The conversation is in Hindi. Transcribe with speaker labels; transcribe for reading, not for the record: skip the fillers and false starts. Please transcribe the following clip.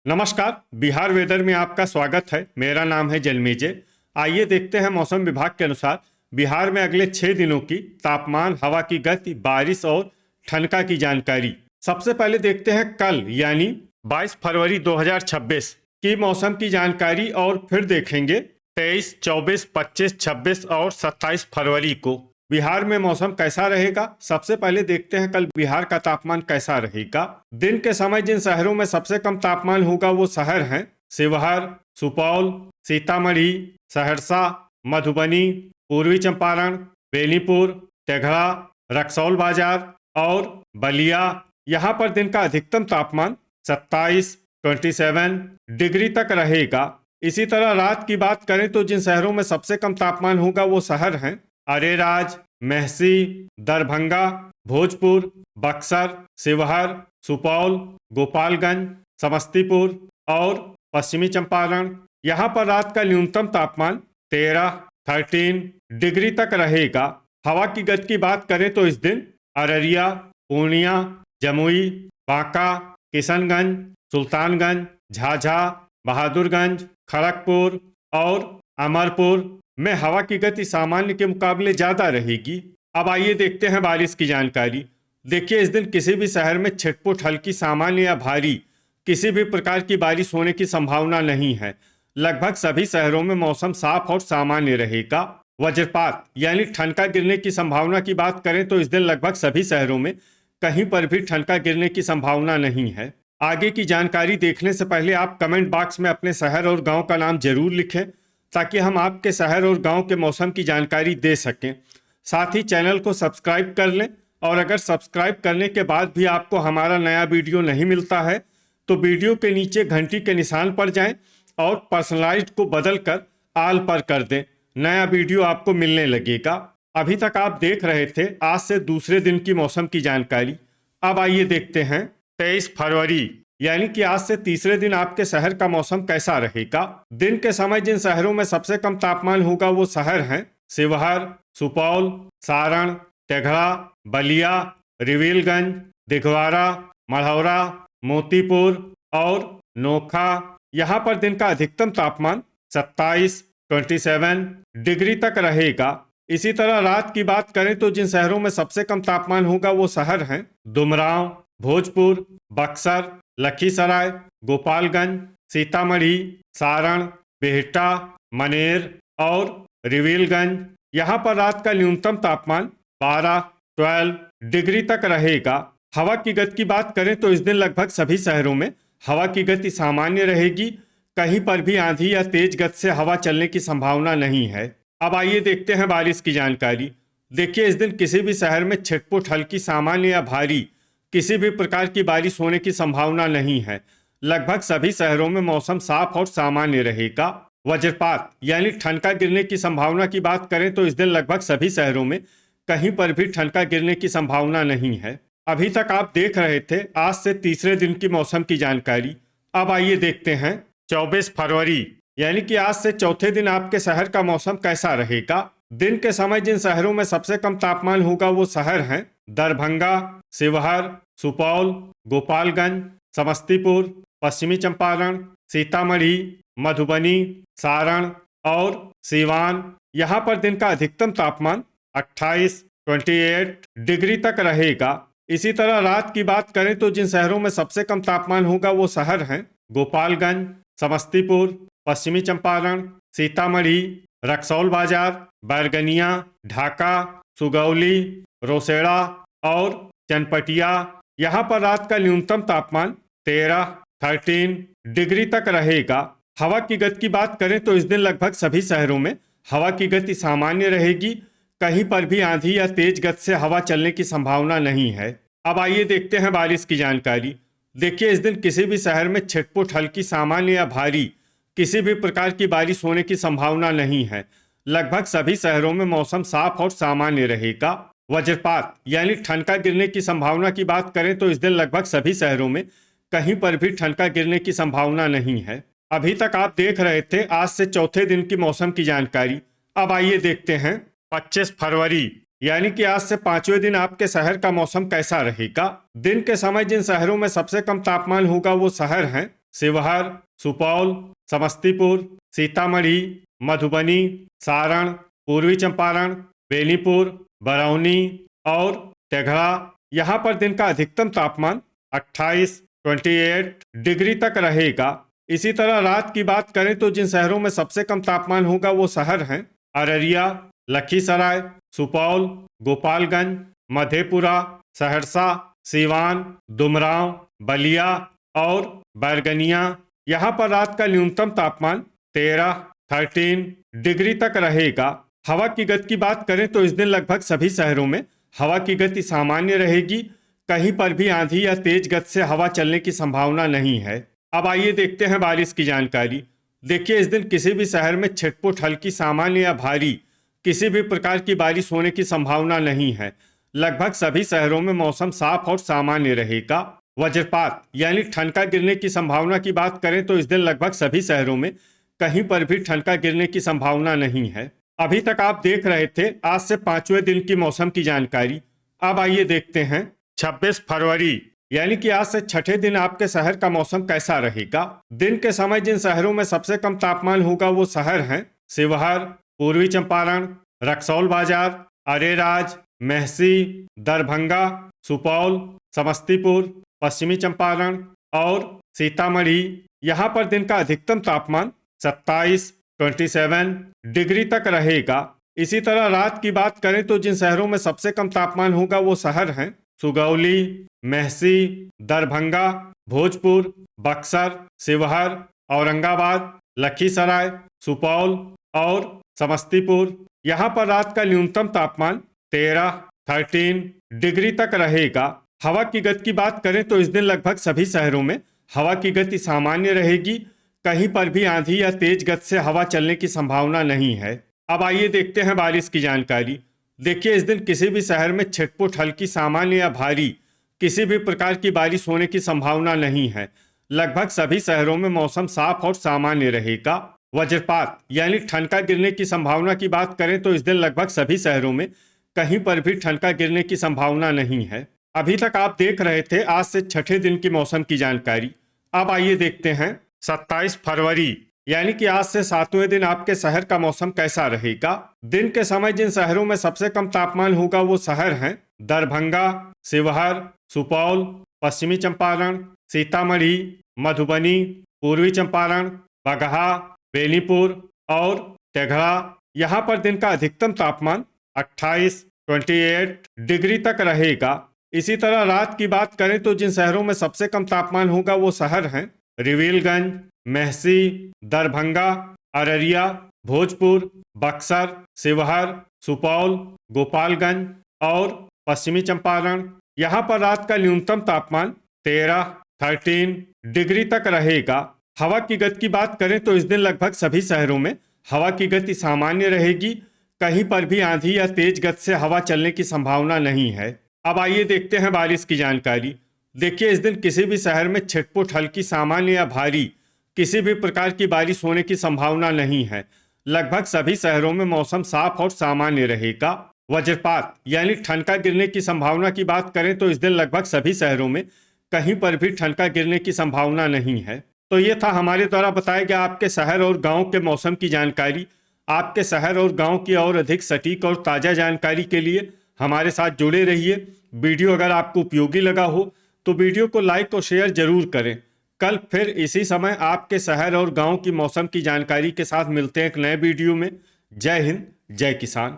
Speaker 1: नमस्कार। बिहार वेदर में आपका स्वागत है। मेरा नाम है जन्मेजय। आइए देखते हैं मौसम विभाग के अनुसार बिहार में अगले 6 दिनों की तापमान, हवा की गति, बारिश और ठनका की जानकारी। सबसे पहले देखते हैं कल यानी 22 फरवरी 2026 की मौसम की जानकारी और फिर देखेंगे 23, 24, 25, 26 और 27 फरवरी को बिहार में मौसम कैसा रहेगा। सबसे पहले देखते हैं कल बिहार का तापमान कैसा रहेगा। दिन के समय जिन शहरों में सबसे कम तापमान होगा वो शहर हैं शिवहर, सुपौल, सीतामढ़ी, सहरसा, मधुबनी, पूर्वी चंपारण, बेनीपुर, तेघड़ा, रक्सौल बाजार और बलिया। यहाँ पर दिन का अधिकतम तापमान 27 डिग्री तक रहेगा। इसी तरह रात की बात करें तो जिन शहरों में सबसे कम तापमान होगा वो शहर हैं अरेराज, महसी, दरभंगा, भोजपुर, बक्सर, शिवहर, सुपौल, गोपालगंज, समस्तीपुर और पश्चिमी चंपारण। यहाँ पर रात का न्यूनतम तापमान 13 डिग्री तक रहेगा। हवा की गति की बात करें तो इस दिन अररिया, पूर्णिया, जमुई, बांका, किशनगंज, सुल्तानगंज, झाझा, बहादुरगंज, खड़गपुर और अमरपुर में हवा की गति सामान्य के मुकाबले ज्यादा रहेगी। अब आइए देखते हैं बारिश की जानकारी। देखिए, इस दिन किसी भी शहर में छिटपुट, हल्की, सामान्य या भारी किसी भी प्रकार की बारिश होने की संभावना नहीं है। लगभग सभी शहरों में मौसम साफ और सामान्य रहेगा। वज्रपात यानी ठनका गिरने की संभावना की बात करें तो इस दिन लगभग सभी शहरों में कहीं पर भी ठनका गिरने की संभावना नहीं है। आगे की जानकारी देखने से पहले आप कमेंट बॉक्स में अपने शहर और गांव का नाम जरूर लिखें ताकि हम आपके शहर और गांव के मौसम की जानकारी दे सकें। साथ ही चैनल को सब्सक्राइब कर लें और अगर सब्सक्राइब करने के बाद भी आपको हमारा नया वीडियो नहीं मिलता है तो वीडियो के नीचे घंटी के निशान पर जाएं और पर्सनलाइज्ड को बदलकर आल पर कर दें। नया वीडियो आपको मिलने लगेगा। अभी तक आप देख रहे थे आज से दूसरे दिन की मौसम की जानकारी। अब आइए देखते हैं 23 फरवरी यानी कि आज से तीसरे दिन आपके शहर का मौसम कैसा रहेगा। दिन के समय जिन शहरों में सबसे कम तापमान होगा वो शहर हैं शिवहर, सुपौल, सारण, तेघड़ा, बलिया, रिविलगंज, दिघवारा, मढ़ौरा, मोतीपुर और नोखा। यहाँ पर दिन का अधिकतम तापमान 27 डिग्री तक रहेगा। इसी तरह रात की बात करें तो जिन शहरों में सबसे कम तापमान होगा वो शहर हैं डुमरांव, भोजपुर, बक्सर, लखीसराय, गोपालगंज, सीतामढ़ी, सारण, बिहटा, मनेर और रिविलगंज। यहाँ पर रात का न्यूनतम तापमान 12 डिग्री तक रहेगा। हवा की गति की बात करें तो इस दिन लगभग सभी शहरों में हवा की गति सामान्य रहेगी। कहीं पर भी आंधी या तेज गति से हवा चलने की संभावना नहीं है। अब आइए देखते हैं बारिश की जानकारी। देखिए, इस दिन किसी भी शहर में छिटपुट, हल्की, सामान्य या भारी किसी भी प्रकार की बारिश होने की संभावना नहीं है। लगभग सभी शहरों में मौसम साफ और सामान्य रहेगा। वज्रपात यानी ठनका गिरने की संभावना की बात करें तो इस दिन लगभग सभी शहरों में कहीं पर भी ठनका गिरने की संभावना नहीं है। अभी तक आप देख रहे थे आज से तीसरे दिन की मौसम की जानकारी। अब आइए देखते हैं 24 फरवरी यानी कि आज से चौथे दिन आपके शहर का मौसम कैसा रहेगा। दिन के समय जिन शहरों में सबसे कम तापमान होगा वो शहर हैं दरभंगा, शिवहर, सुपौल, गोपालगंज, समस्तीपुर, पश्चिमी चंपारण, सीतामढ़ी, मधुबनी, सारण और सीवान। यहाँ पर दिन का अधिकतम तापमान 28 डिग्री तक रहेगा। इसी तरह रात की बात करें तो जिन शहरों में सबसे कम तापमान होगा वो शहर हैं गोपालगंज, समस्तीपुर, पश्चिमी चंपारण, सीतामढ़ी, रक्सौल बाजार, बैरगनिया, ढाका, सुगौली, रोसेड़ा और चनपटिया। यहाँ पर रात का न्यूनतम तापमान 13 डिग्री तक रहेगा। हवा की गति की बात करें तो इस दिन लगभग सभी शहरों में हवा की गति सामान्य रहेगी। कहीं पर भी आंधी या तेज गति से हवा चलने की संभावना नहीं है। अब आइए देखते हैं बारिश की जानकारी। देखिए, इस दिन किसी भी शहर में छिटपुट, हल्की, सामान्य या भारी किसी भी प्रकार की बारिश होने की संभावना नहीं है। लगभग सभी शहरों में मौसम साफ और सामान्य रहेगा। वज्रपात यानी ठनका गिरने की संभावना की बात करें तो इस दिन लगभग सभी शहरों में कहीं पर भी ठनका गिरने की संभावना नहीं है। अभी तक आप देख रहे थे आज से चौथे दिन की मौसम की जानकारी। अब आइए देखते हैं 25 फरवरी यानी कि आज से पांचवें दिन आपके शहर का मौसम कैसा रहेगा। दिन के समय जिन शहरों में सबसे कम तापमान होगा वो शहर हैं शिवहर, सुपौल, समस्तीपुर, सीतामढ़ी, मधुबनी, सारण, पूर्वी चंपारण, बेनीपुर, बरौनी और तेघड़ा। यहाँ पर दिन का अधिकतम तापमान 28 डिग्री तक रहेगा। इसी तरह रात की बात करें तो जिन शहरों में सबसे कम तापमान होगा वो शहर हैं अररिया, लखीसराय, सुपौल, गोपालगंज, मधेपुरा, सहरसा, सीवान, डुमरांव, बलिया और बैरगनिया। यहाँ पर रात का न्यूनतम तापमान 13 डिग्री तक रहेगा। हवा की गति की बात करें तो इस दिन लगभग सभी शहरों में हवा की गति सामान्य रहेगी। कहीं पर भी आंधी या तेज गति से हवा चलने की संभावना नहीं है। अब आइए देखते हैं बारिश की जानकारी। देखिए, इस दिन किसी भी शहर में छिटपुट हल्की, सामान्य या भारी किसी भी प्रकार की बारिश होने की संभावना नहीं है। लगभग सभी शहरों में मौसम साफ और सामान्य रहेगा। वज्रपात यानी ठनका गिरने की संभावना की बात करें तो इस दिन लगभग सभी शहरों में कहीं पर भी ठनका गिरने की संभावना नहीं है। अभी तक आप देख रहे थे आज से 5वें दिन की मौसम की जानकारी। अब आइए देखते हैं 26 फरवरी यानी कि आज से छठे दिन आपके शहर का मौसम कैसा रहेगा। दिन के समय जिन शहरों में सबसे कम तापमान होगा वो शहर हैं शिवहर, पूर्वी चंपारण, रक्सौल बाजार, अरेराज, मेहसी, दरभंगा, सुपौल, समस्तीपुर, पश्चिमी चंपारण और सीतामढ़ी। यहाँ पर दिन का अधिकतम तापमान 27 डिग्री तक रहेगा। इसी तरह रात की बात करें तो जिन शहरों में सबसे कम तापमान होगा वो शहर हैं सुगौली, मेहसी, दरभंगा, भोजपुर, बक्सर, शिवहर, औरंगाबाद, लखीसराय, सुपौल और समस्तीपुर। यहाँ पर रात का न्यूनतम तापमान 13 डिग्री तक रहेगा। हवा की गति की बात करें तो इस दिन लगभग सभी शहरों में हवा की गति सामान्य रहेगी। कहीं पर भी आंधी या तेज गति से हवा चलने की संभावना नहीं है। अब आइए देखते हैं बारिश की जानकारी। देखिए, इस दिन किसी भी शहर में छिटपुट हल्की, सामान्य या भारी किसी भी प्रकार की बारिश होने की संभावना नहीं है। लगभग सभी शहरों में मौसम साफ और सामान्य रहेगा। वज्रपात यानी ठनका गिरने की संभावना की बात करें तो इस दिन लगभग सभी शहरों में कहीं पर भी ठनका गिरने की संभावना नहीं है। अभी तक आप देख रहे थे आज से छठे दिन की मौसम की जानकारी। अब आइए देखते हैं 27 फरवरी यानी कि आज से 7वें दिन आपके शहर का मौसम कैसा रहेगा। दिन के समय जिन शहरों में सबसे कम तापमान होगा वो शहर हैं दरभंगा, शिवहर, सुपौल, पश्चिमी चंपारण, सीतामढ़ी, मधुबनी, पूर्वी चंपारण, बगहा, बेनीपुर और तेघड़ा। यहाँ पर दिन का अधिकतम तापमान 28 डिग्री तक रहेगा। इसी तरह रात की बात करें तो जिन शहरों में सबसे कम तापमान होगा वो शहर हैं रिविलगंज, मेहसी, दरभंगा, अररिया, भोजपुर, बक्सर, शिवहर, सुपौल, गोपालगंज और पश्चिमी चंपारण। यहाँ पर रात का न्यूनतम तापमान 13 डिग्री तक रहेगा। हवा की गति की बात करें तो इस दिन लगभग सभी शहरों में हवा की गति सामान्य रहेगी। कहीं पर भी आंधी या तेज गति से हवा चलने की संभावना नहीं है। अब आइए देखते हैं बारिश की जानकारी। देखिए, इस दिन किसी भी शहर में छिटपुट हल्की, सामान्य या भारी किसी भी प्रकार की बारिश होने की संभावना नहीं है। लगभग सभी शहरों में मौसम साफ और सामान्य रहेगा। वज्रपात यानी ठनका गिरने की संभावना की बात करें तो इस दिन लगभग सभी शहरों में कहीं पर भी ठनका गिरने की संभावना नहीं है। तो ये था हमारे द्वारा बताया गया आपके शहर और गांव के मौसम की जानकारी। आपके शहर और गांव की और अधिक सटीक और ताज़ा जानकारी के लिए हमारे साथ जुड़े रहिए। वीडियो अगर आपको उपयोगी लगा हो तो वीडियो को लाइक और शेयर जरूर करें। कल फिर इसी समय आपके शहर और गांव की मौसम की जानकारी के साथ मिलते हैं एक नए वीडियो में। जय हिंद, जय किसान।